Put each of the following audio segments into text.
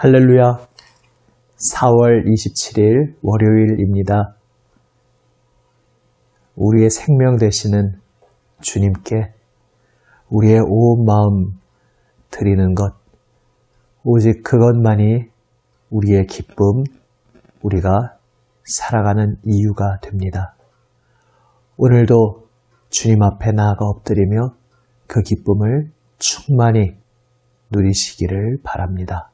할렐루야. 4월 27일 월요일입니다. 우리의 생명 되시는 주님께 우리의 온 마음 드리는 것, 오직 그것만이 우리의 기쁨, 우리가 살아가는 이유가 됩니다. 오늘도 주님 앞에 나아가 엎드리며 그 기쁨을 충만히 누리시기를 바랍니다.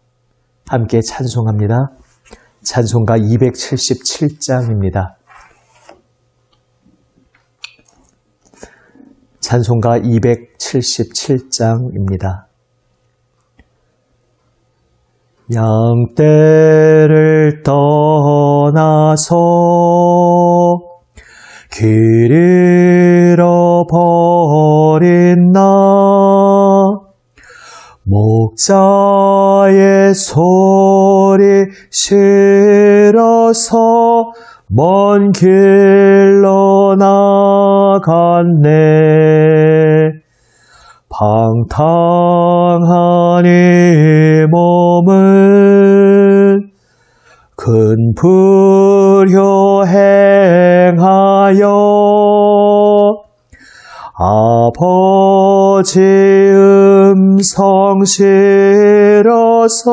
함께 찬송합니다. 찬송가 277장입니다. 찬송가 277장입니다. 양떼를 떠나서 길 잃어버린 나, 목자의 소리 싫어서 먼 길로 나갔네. 방탕한 이 몸은 큰 불효 행하여 아버지 음성 싫어서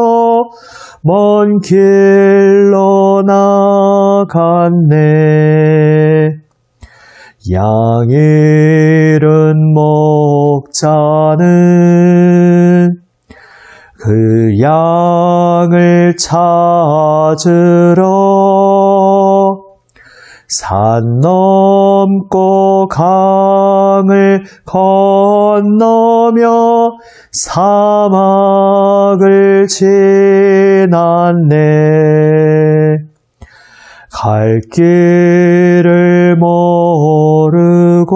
먼 길로 나갔네. 양 잃은 목자는 그 양을 찾으러 산 넘고 강을 건너며 사막을 지났네. 갈 길을 모르고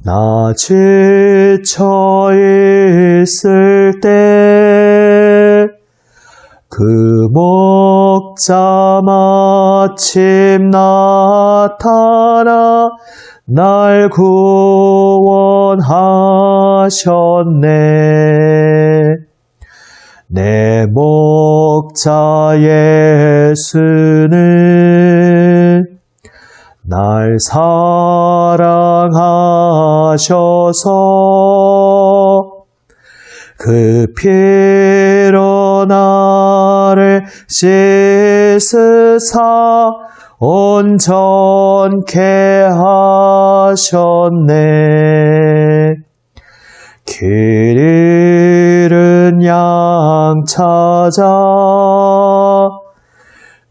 나 지쳐 있을 때 그 목자 마침 나타나 날 구원하셨네. 내 목자 예수는 날 사랑하셔서 그 피로 나를 씻으사 온전케 하셨네. 길 잃은 양 찾아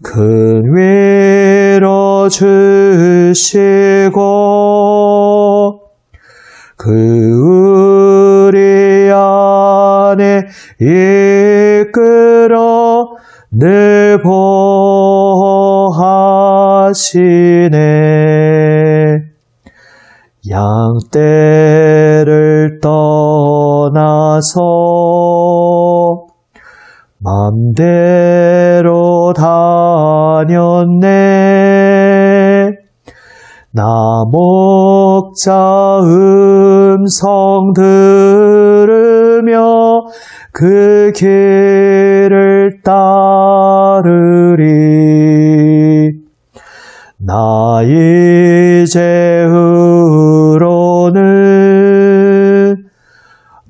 큰 위로 주시고 그 우리 안에 이끌어 늘 보호하시네. 양떼를 떠나서 맘대로 다녔네. 나 목자 음성 들으며 그 길을 따르리. 나 이제후로는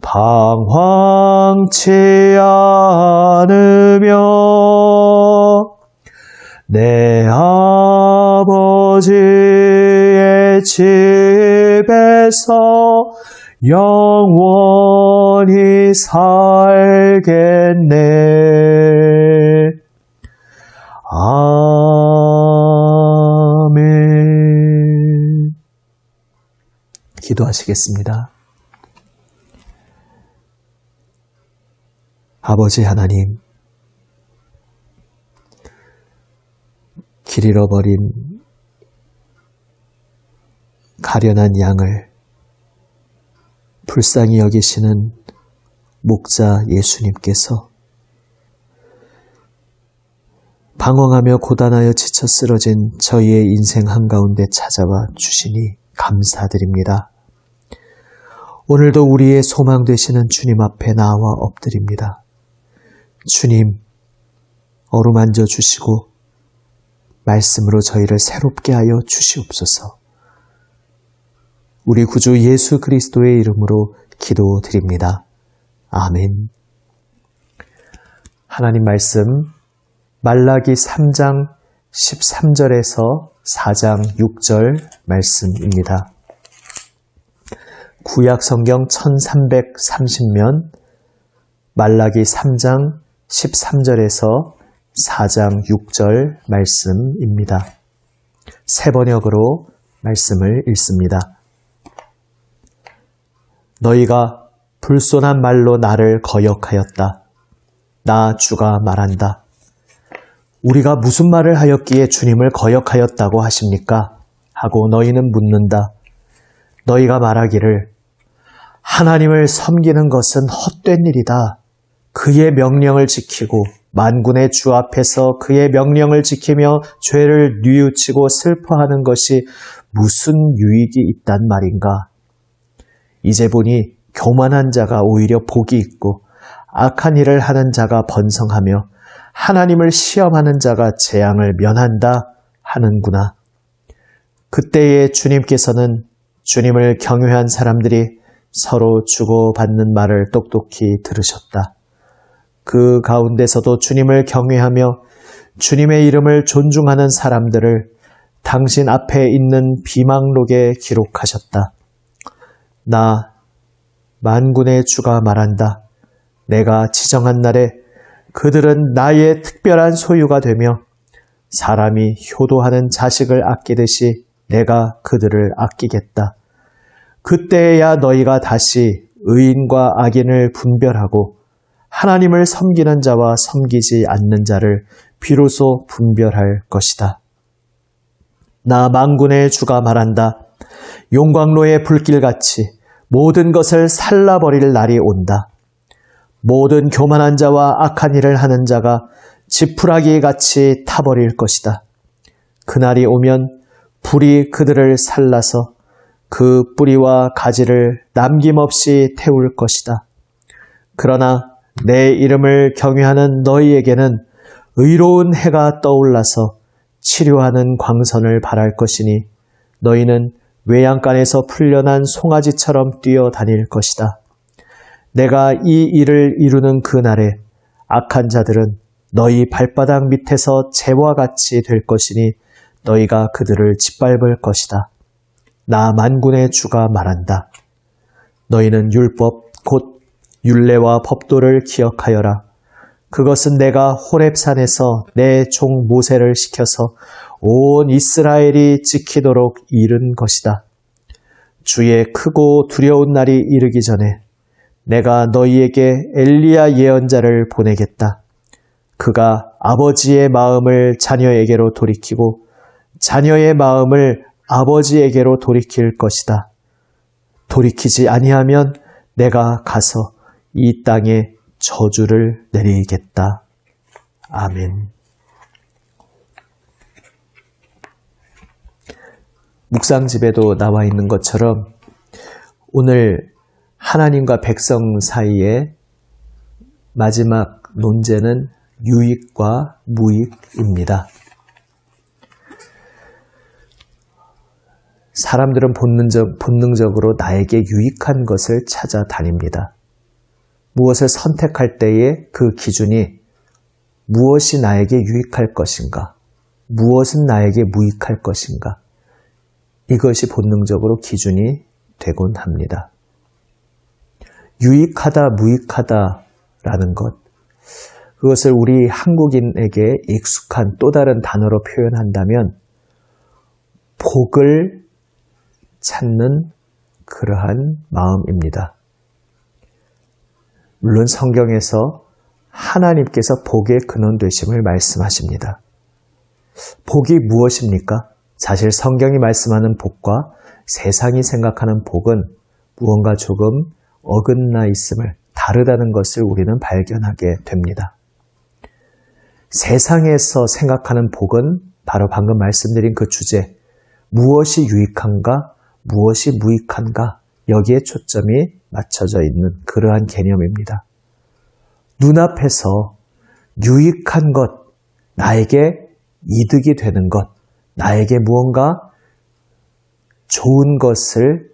방황치 않으며 내 아버지의 집에서 영원히 살겠네. 아멘. 기도하시겠습니다. 아버지 하나님, 길 잃어버린 가련한 양을 불쌍히 여기시는 목자 예수님께서 방황하며 고단하여 지쳐 쓰러진 저희의 인생 한가운데 찾아와 주시니 감사드립니다. 오늘도 우리의 소망 되시는 주님 앞에 나와 엎드립니다. 주님, 어루만져 주시고 말씀으로 저희를 새롭게 하여 주시옵소서. 우리 구주 예수 그리스도의 이름으로 기도드립니다. 아멘. 하나님 말씀 말라기 3장 13절에서 4장 6절 말씀입니다. 구약 성경 1330면 말라기 3장 13절에서 4장 6절 말씀입니다. 세 번역으로 말씀을 읽습니다. 너희가 불손한 말로 나를 거역하였다. 나 주가 말한다. 우리가 무슨 말을 하였기에 주님을 거역하였다고 하십니까? 하고 너희는 묻는다. 너희가 말하기를 하나님을 섬기는 것은 헛된 일이다. 그의 명령을 지키고 만군의 주 앞에서 그의 명령을 지키며 죄를 뉘우치고 슬퍼하는 것이 무슨 유익이 있단 말인가? 이제 보니 교만한 자가 오히려 복이 있고 악한 일을 하는 자가 번성하며 하나님을 시험하는 자가 재앙을 면한다 하는구나. 그때에 주님께서는 주님을 경외한 사람들이 서로 주고받는 말을 똑똑히 들으셨다. 그 가운데서도 주님을 경외하며 주님의 이름을 존중하는 사람들을 당신 앞에 있는 비망록에 기록하셨다. 나 만군의 주가 말한다. 내가 지정한 날에 그들은 나의 특별한 소유가 되며 사람이 효도하는 자식을 아끼듯이 내가 그들을 아끼겠다. 그때야 너희가 다시 의인과 악인을 분별하고 하나님을 섬기는 자와 섬기지 않는 자를 비로소 분별할 것이다. 나 만군의 주가 말한다. 용광로의 불길같이 모든 것을 살라버릴 날이 온다. 모든 교만한 자와 악한 일을 하는 자가 지푸라기 같이 타버릴 것이다. 그날이 오면 불이 그들을 살라서 그 뿌리와 가지를 남김없이 태울 것이다. 그러나 내 이름을 경외하는 너희에게는 의로운 해가 떠올라서 치료하는 광선을 발할 것이니 너희는 외양간에서 풀려난 송아지처럼 뛰어다닐 것이다. 내가 이 일을 이루는 그날에 악한 자들은 너희 발바닥 밑에서 재와 같이 될 것이니 너희가 그들을 짓밟을 것이다. 나 만군의 주가 말한다. 너희는 율법 곧 율례와 법도를 기억하여라. 그것은 내가 호렙산에서 내 종 모세를 시켜서 온 이스라엘이 지키도록 이른 것이다. 주의 크고 두려운 날이 이르기 전에 내가 너희에게 엘리야 예언자를 보내겠다. 그가 아버지의 마음을 자녀에게로 돌이키고 자녀의 마음을 아버지에게로 돌이킬 것이다. 돌이키지 아니하면 내가 가서 이 땅에 저주를 내리겠다. 아멘. 묵상집에도 나와 있는 것처럼 오늘 하나님과 백성 사이의 마지막 논제는 유익과 무익입니다. 사람들은 본능적으로 나에게 유익한 것을 찾아다닙니다. 무엇을 선택할 때에 그 기준이 무엇이 나에게 유익할 것인가, 무엇은 나에게 무익할 것인가, 이것이 본능적으로 기준이 되곤 합니다. 유익하다, 무익하다라는 것, 그것을 우리 한국인에게 익숙한 또 다른 단어로 표현한다면 복을 찾는 그러한 마음입니다. 물론 성경에서 하나님께서 복의 근원 되심을 말씀하십니다. 복이 무엇입니까? 사실 성경이 말씀하는 복과 세상이 생각하는 복은 무언가 조금 어긋나 있음을, 다르다는 것을 우리는 발견하게 됩니다. 세상에서 생각하는 복은 바로 방금 말씀드린 그 주제, 무엇이 유익한가, 무엇이 무익한가, 여기에 초점이 맞춰져 있는 그러한 개념입니다. 눈앞에서 유익한 것, 나에게 이득이 되는 것, 나에게 무언가 좋은 것을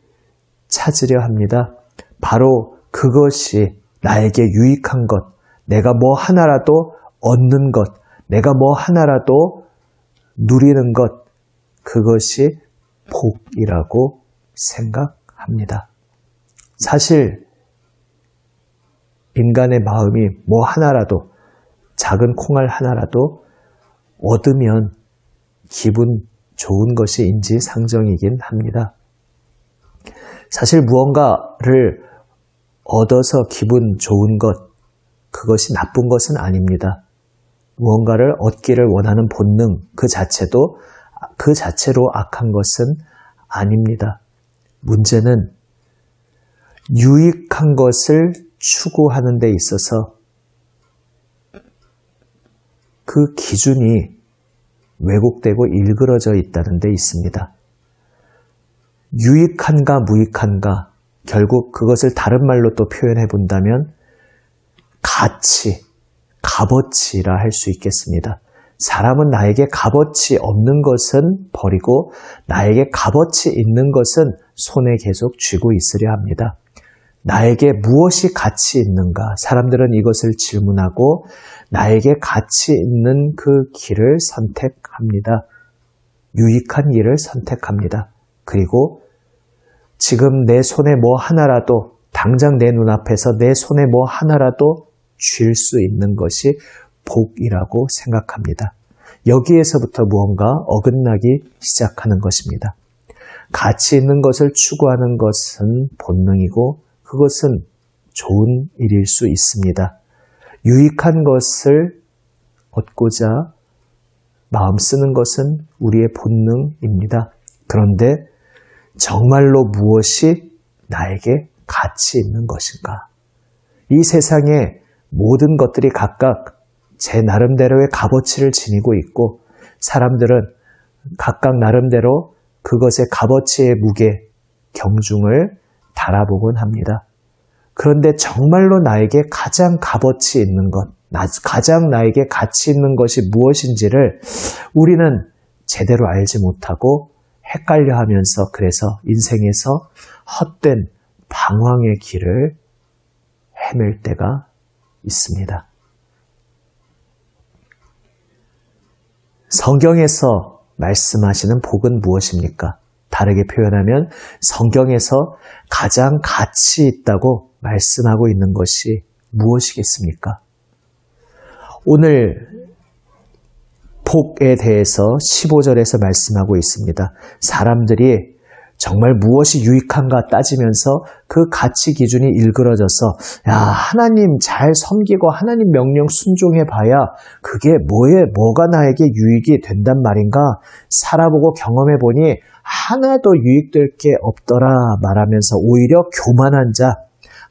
찾으려 합니다. 바로 그것이 나에게 유익한 것, 내가 뭐 하나라도 얻는 것, 내가 뭐 하나라도 누리는 것, 그것이 복이라고 생각합니다. 사실 인간의 마음이 뭐 하나라도, 작은 콩알 하나라도 얻으면 기분 좋은 것이 인지상정이긴 합니다. 사실 무언가를 얻어서 기분 좋은 것, 그것이 나쁜 것은 아닙니다. 무언가를 얻기를 원하는 본능 그 자체도 그 자체로 악한 것은 아닙니다. 문제는 유익한 것을 추구하는 데 있어서 그 기준이 왜곡되고 일그러져 있다는 데 있습니다. 유익한가 무익한가, 결국 그것을 다른 말로 또 표현해 본다면 가치, 값어치라 할 수 있겠습니다. 사람은 나에게 값어치 없는 것은 버리고 나에게 값어치 있는 것은 손에 계속 쥐고 있으려 합니다. 나에게 무엇이 가치 있는가? 사람들은 이것을 질문하고 나에게 가치 있는 그 길을 선택합니다. 유익한 길을 선택합니다. 그리고 지금 내 손에 뭐 하나라도, 당장 내 눈앞에서 내 손에 뭐 하나라도 쥘 수 있는 것이 복이라고 생각합니다. 여기에서부터 무언가 어긋나기 시작하는 것입니다. 가치 있는 것을 추구하는 것은 본능이고 그것은 좋은 일일 수 있습니다. 유익한 것을 얻고자 마음 쓰는 것은 우리의 본능입니다. 그런데 정말로 무엇이 나에게 가치 있는 것인가? 이 세상에 모든 것들이 각각 제 나름대로의 값어치를 지니고 있고 사람들은 각각 나름대로 그것의 값어치의 무게, 경중을 달아보곤 합니다. 그런데 정말로 나에게 가장 값어치 있는 것, 가장 나에게 가치 있는 것이 무엇인지를 우리는 제대로 알지 못하고 헷갈려 하면서 그래서 인생에서 헛된 방황의 길을 헤맬 때가 있습니다. 성경에서 말씀하시는 복은 무엇입니까? 다르게 표현하면 성경에서 가장 가치 있다고 말씀하고 있는 것이 무엇이겠습니까? 오늘 복에 대해서 15절에서 말씀하고 있습니다. 사람들이 정말 무엇이 유익한가 따지면서 그 가치 기준이 일그러져서 야, 하나님 잘 섬기고 하나님 명령 순종해 봐야 그게 뭐가 나에게 유익이 된단 말인가? 살아보고 경험해 보니 하나도 유익될 게 없더라 말하면서 오히려 교만한 자,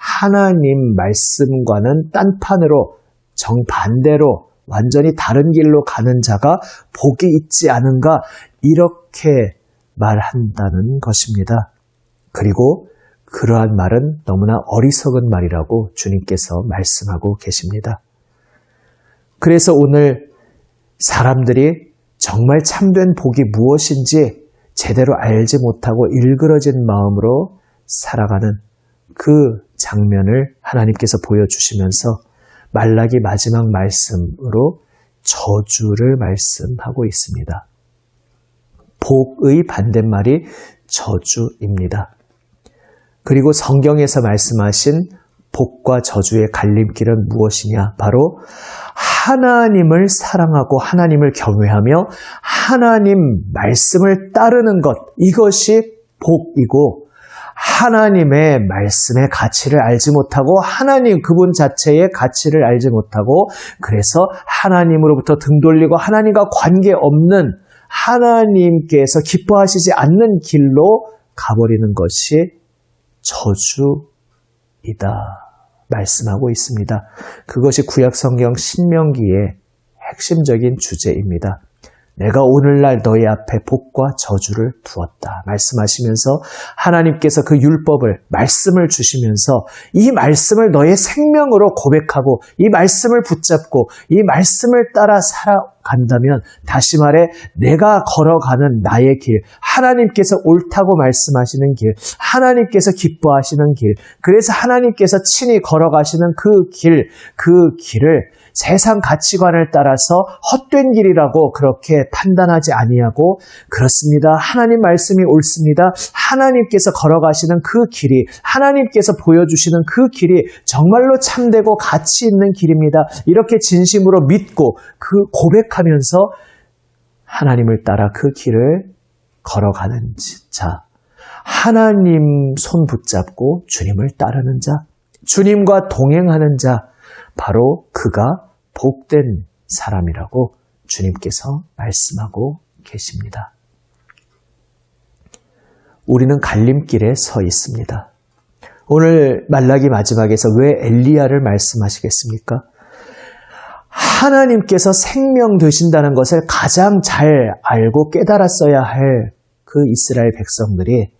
하나님 말씀과는 딴판으로 정반대로 완전히 다른 길로 가는 자가 복이 있지 않은가? 이렇게 말한다는 것입니다. 그리고 그러한 말은 너무나 어리석은 말이라고 주님께서 말씀하고 계십니다. 그래서 오늘 사람들이 정말 참된 복이 무엇인지 제대로 알지 못하고 일그러진 마음으로 살아가는 그 장면을 하나님께서 보여주시면서 말라기 마지막 말씀으로 저주를 말씀하고 있습니다. 복의 반대말이 저주입니다. 그리고 성경에서 말씀하신 복과 저주의 갈림길은 무엇이냐? 바로 하나님을 사랑하고 하나님을 경외하며 하나님 말씀을 따르는 것, 이것이 복이고 하나님의 말씀의 가치를 알지 못하고 하나님 그분 자체의 가치를 알지 못하고 그래서 하나님으로부터 등 돌리고 하나님과 관계없는 하나님께서 기뻐하시지 않는 길로 가버리는 것이 저주이다 말씀하고 있습니다. 그것이 구약성경 신명기의 핵심적인 주제입니다. 내가 오늘날 너희 앞에 복과 저주를 두었다 말씀하시면서 하나님께서 그 율법을 말씀을 주시면서 이 말씀을 너의 생명으로 고백하고 이 말씀을 붙잡고 이 말씀을 따라 살아간다면 다시 말해 내가 걸어가는 나의 길, 하나님께서 옳다고 말씀하시는 길, 하나님께서 기뻐하시는 길, 그래서 하나님께서 친히 걸어가시는 그 길을 세상 가치관을 따라서 헛된 길이라고 그렇게 판단하지 아니하고 그렇습니다. 하나님 말씀이 옳습니다. 하나님께서 걸어가시는 그 길이, 하나님께서 보여주시는 그 길이 정말로 참되고 가치 있는 길입니다. 이렇게 진심으로 믿고 그 고백하면서 하나님을 따라 그 길을 걸어가는 자, 하나님 손 붙잡고 주님을 따르는 자, 주님과 동행하는 자, 바로 그가 복된 사람이라고 주님께서 말씀하고 계십니다. 우리는 갈림길에 서 있습니다. 오늘 말라기 마지막에서 왜 엘리야를 말씀하시겠습니까? 하나님께서 생명 되신다는 것을 가장 잘 알고 깨달았어야 할 그 이스라엘 백성들이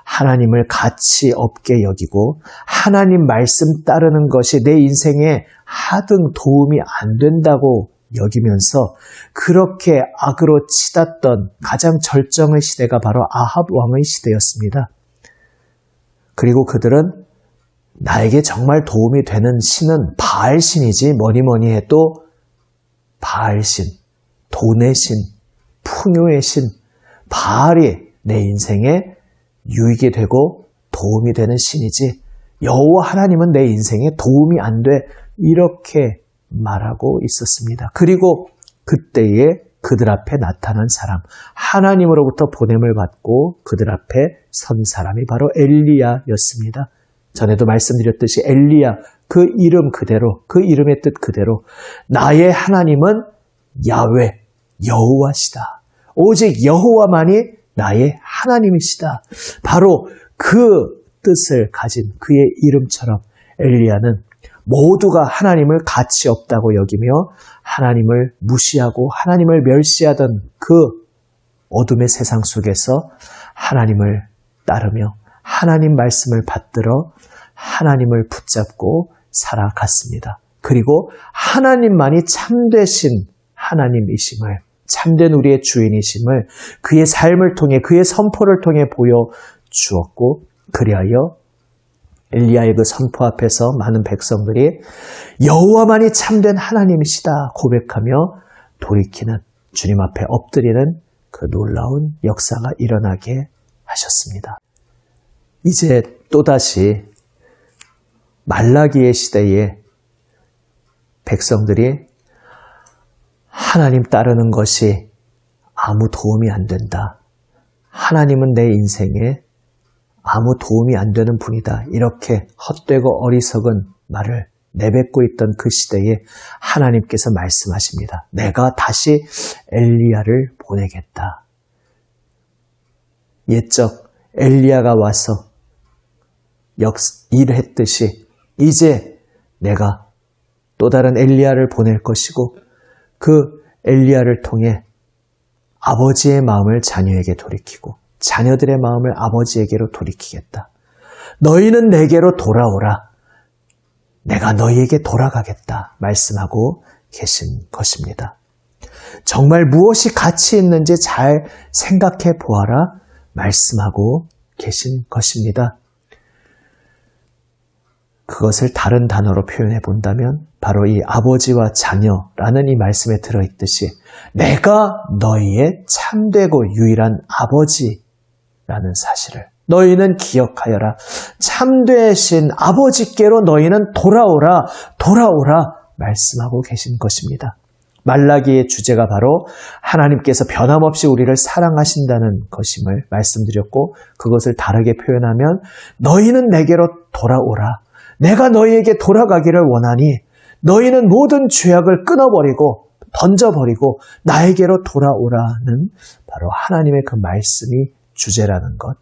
하나님을 가치 없게 여기고 하나님 말씀 따르는 것이 내 인생에 하등 도움이 안 된다고 여기면서 그렇게 악으로 치닫던 가장 절정의 시대가 바로 아합 왕의 시대였습니다. 그리고 그들은 나에게 정말 도움이 되는 신은 바알신이지 뭐니 해도 바알신, 돈의 신, 풍요의 신, 바알이 내 인생에 유익이 되고 도움이 되는 신이지 여호와 하나님은 내 인생에 도움이 안 돼 이렇게 말하고 있었습니다. 그리고 그때에 그들 앞에 나타난 사람, 하나님으로부터 보냄을 받고 그들 앞에 선 사람이 바로 엘리야였습니다. 전에도 말씀드렸듯이 엘리야, 그 이름 그대로, 그 이름의 뜻 그대로 나의 하나님은 야훼, 여호와시다. 오직 여호와만이 나의 하나님이시다. 바로 그 뜻을 가진 그의 이름처럼 엘리야는 모두가 하나님을 가치 없다고 여기며 하나님을 무시하고 하나님을 멸시하던 그 어둠의 세상 속에서 하나님을 따르며 하나님 말씀을 받들어 하나님을 붙잡고 살아갔습니다. 그리고 하나님만이 참되신 하나님이심을, 참된 우리의 주인이심을 그의 삶을 통해, 그의 선포를 통해 보여주었고, 그리하여 엘리야의 그 선포 앞에서 많은 백성들이 여호와만이 참된 하나님이시다 고백하며 돌이키는, 주님 앞에 엎드리는 그 놀라운 역사가 일어나게 하셨습니다. 이제 또다시 말라기의 시대에 백성들이 하나님 따르는 것이 아무 도움이 안 된다. 하나님은 내 인생에 아무 도움이 안 되는 분이다. 이렇게 헛되고 어리석은 말을 내뱉고 있던 그 시대에 하나님께서 말씀하십니다. 내가 다시 엘리야를 보내겠다. 옛적 엘리야가 와서 일했듯이 이제 내가 또 다른 엘리야를 보낼 것이고 그 엘리야를 통해 아버지의 마음을 자녀에게 돌이키고 자녀들의 마음을 아버지에게로 돌이키겠다. 너희는 내게로 돌아오라. 내가 너희에게 돌아가겠다. 말씀하고 계신 것입니다. 정말 무엇이 가치 있는지 잘 생각해 보아라. 말씀하고 계신 것입니다. 그것을 다른 단어로 표현해 본다면 바로 이 아버지와 자녀라는 이 말씀에 들어있듯이 내가 너희의 참되고 유일한 아버지라는 사실을 너희는 기억하여라. 참되신 아버지께로 너희는 돌아오라. 말씀하고 계신 것입니다. 말라기의 주제가 바로 하나님께서 변함없이 우리를 사랑하신다는 것임을 말씀드렸고, 그것을 다르게 표현하면 너희는 내게로 돌아오라. 내가 너희에게 돌아가기를 원하니 너희는 모든 죄악을 끊어버리고 던져버리고 나에게로 돌아오라는 바로 하나님의 그 말씀이 주제라는 것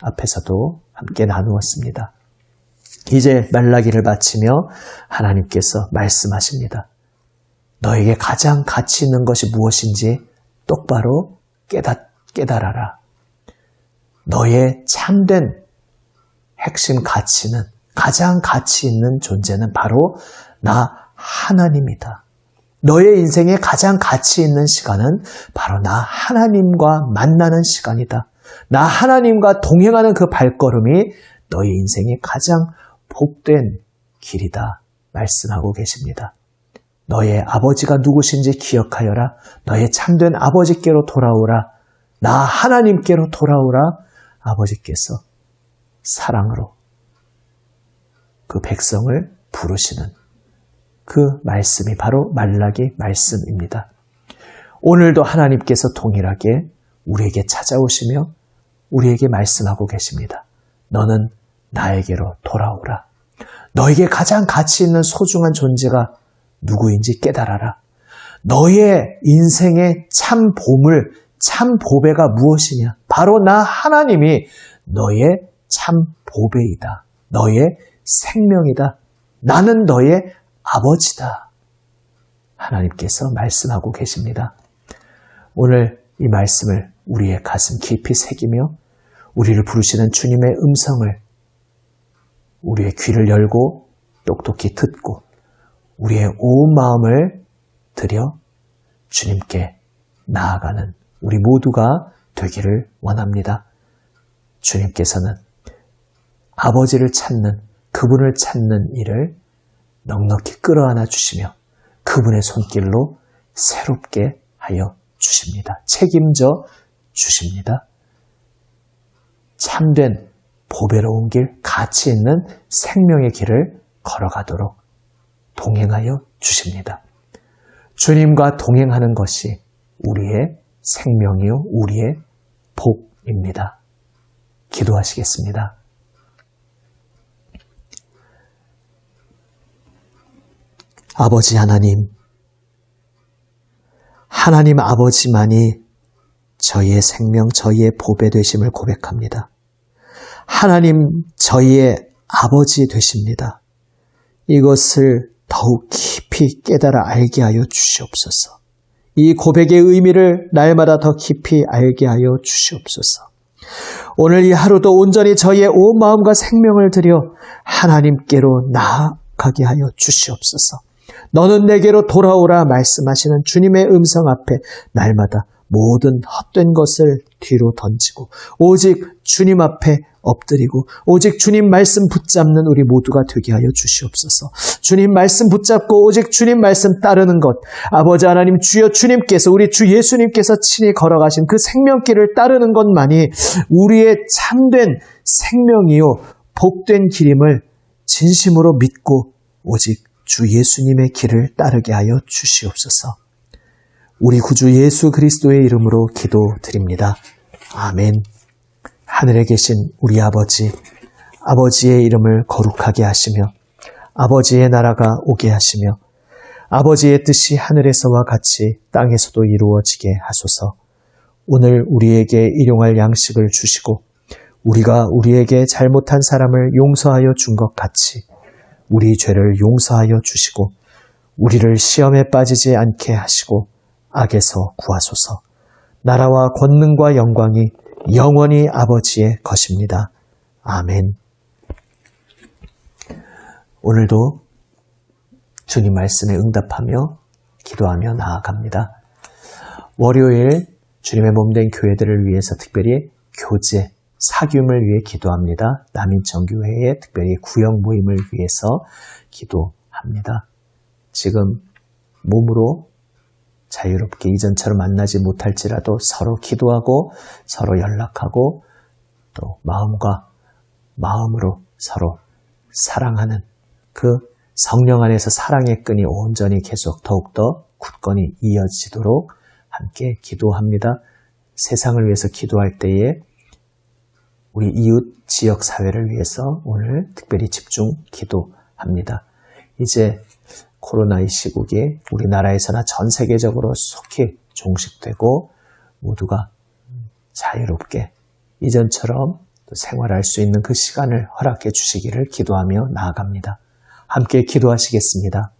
앞에서도 함께 나누었습니다. 이제 말라기를 마치며 하나님께서 말씀하십니다. 너에게 가장 가치 있는 것이 무엇인지 똑바로 깨달아라. 너의 참된 핵심 가치는, 가장 가치 있는 존재는 바로 나 하나님이다. 너의 인생의 가장 가치 있는 시간은 바로 나 하나님과 만나는 시간이다. 나 하나님과 동행하는 그 발걸음이 너의 인생의 가장 복된 길이다 말씀하고 계십니다. 너의 아버지가 누구신지 기억하여라. 너의 참된 아버지께로 돌아오라. 나 하나님께로 돌아오라. 아버지께서 사랑으로 그 백성을 부르시는 그 말씀이 바로 말라기 말씀입니다. 오늘도 하나님께서 동일하게 우리에게 찾아오시며 우리에게 말씀하고 계십니다. 너는 나에게로 돌아오라. 너에게 가장 가치 있는 소중한 존재가 누구인지 깨달아라. 너의 인생의 참 보물, 참 보배가 무엇이냐? 바로 나 하나님이 너의 참 보배이다. 너의 생명이다. 나는 너의 아버지다. 하나님께서 말씀하고 계십니다. 오늘 이 말씀을 우리의 가슴 깊이 새기며 우리를 부르시는 주님의 음성을 우리의 귀를 열고 똑똑히 듣고 우리의 온 마음을 들여 주님께 나아가는 우리 모두가 되기를 원합니다. 주님께서는 아버지를 찾는, 그분을 찾는 일을 넉넉히 끌어안아 주시며 그분의 손길로 새롭게 하여 주십니다. 책임져 주십니다. 참된 보배로운 길, 가치 있는 생명의 길을 걸어가도록 동행하여 주십니다. 주님과 동행하는 것이 우리의 생명이요, 우리의 복입니다. 기도하시겠습니다. 아버지 하나님, 하나님 아버지만이 저희의 생명, 저희의 보배 되심을 고백합니다. 하나님, 저희의 아버지 되십니다. 이것을 더욱 깊이 깨달아 알게 하여 주시옵소서. 이 고백의 의미를 날마다 더 깊이 알게 하여 주시옵소서. 오늘 이 하루도 온전히 저희의 온 마음과 생명을 들여 하나님께로 나아가게 하여 주시옵소서. 너는 내게로 돌아오라 말씀하시는 주님의 음성 앞에 날마다 모든 헛된 것을 뒤로 던지고 오직 주님 앞에 엎드리고 오직 주님 말씀 붙잡는 우리 모두가 되게 하여 주시옵소서. 주님 말씀 붙잡고 오직 주님 말씀 따르는 것, 아버지 하나님 주여 주님께서 우리 주 예수님께서 친히 걸어가신 그 생명길을 따르는 것만이 우리의 참된 생명이요 복된 길임을 진심으로 믿고 오직 주 예수님의 길을 따르게 하여 주시옵소서. 우리 구주 예수 그리스도의 이름으로 기도드립니다. 아멘. 하늘에 계신 우리 아버지, 아버지의 이름을 거룩하게 하시며 아버지의 나라가 오게 하시며 아버지의 뜻이 하늘에서와 같이 땅에서도 이루어지게 하소서. 오늘 우리에게 일용할 양식을 주시고 우리가 우리에게 잘못한 사람을 용서하여 준 것 같이 우리 죄를 용서하여 주시고 우리를 시험에 빠지지 않게 하시고 악에서 구하소서. 나라와 권능과 영광이 영원히 아버지의 것입니다. 아멘. 오늘도 주님 말씀에 응답하며 기도하며 나아갑니다. 월요일 주님의 몸된 교회들을 위해서 특별히 교제, 사귐을 위해 기도합니다. 남인정교회의 특별히 구역 모임을 위해서 기도합니다. 지금 몸으로 자유롭게 이전처럼 만나지 못할지라도 서로 기도하고 서로 연락하고 또 마음으로 서로 사랑하는 그 성령 안에서 사랑의 끈이 온전히 계속 더욱더 굳건히 이어지도록 함께 기도합니다. 세상을 위해서 기도할 때에 우리 이웃 지역 사회를 위해서 오늘 특별히 집중 기도합니다. 이제 코로나의 시국에 우리나라에서나 전 세계적으로 속히 종식되고 모두가 자유롭게 이전처럼 또 생활할 수 있는 그 시간을 허락해 주시기를 기도하며 나아갑니다. 함께 기도하시겠습니다.